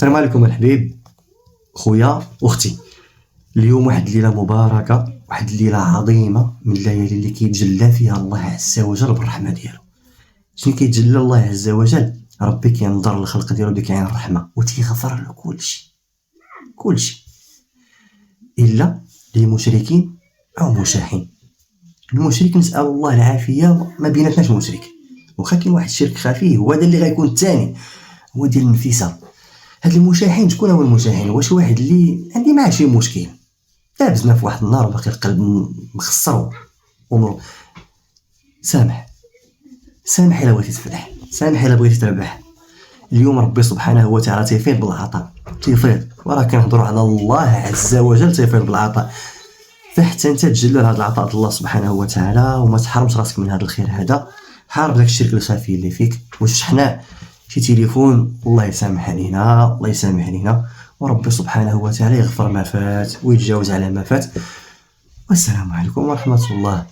السلام عليكم الحبيب خويا واختي. اليوم واحد الليله مباركه، واحد الليله عظيمه من الليالي اللي كيتجلى فيها الله عز وجل بالرحمه ديالو. شنو كيتجلى الله عز وجل؟ ربي كينظر للخلق ديالو ديك عين الرحمه وتيغفر له كلشي الا للمشركين او مشاحين. المشرك نسال الله العافيه، ما بيناتناش مشرك، واخا كاين واحد الشرك خفي هو هذا اللي غيكون الثاني، هو ديال النفيسه. هاد المشاحين شكون هو المشاحين؟ واش واحد اللي عندي معاه شي مشكل، دابزنا في واحد النار وباقي القلب مخسر ونور. سامح الا بغيتي تفلح، سامح الا بغيتي تربح. اليوم ربي سبحانه وتعالى تيفيض بالعطاء، تيفيض، وراه كنهضروا على الله عز وجل تيفيض بالعطاء. فحتى انت تجلل هذا العطاء ديال الله سبحانه وتعالى وما تحرمش راسك من هذا الخير هذا. حارب داك الشرك الخفي اللي فيك، واش شحنا شي تليفون، الله يسامح علينا، وربي سبحانه وتعالى يغفر ما فات ويتجاوز على ما فات. والسلام عليكم ورحمة الله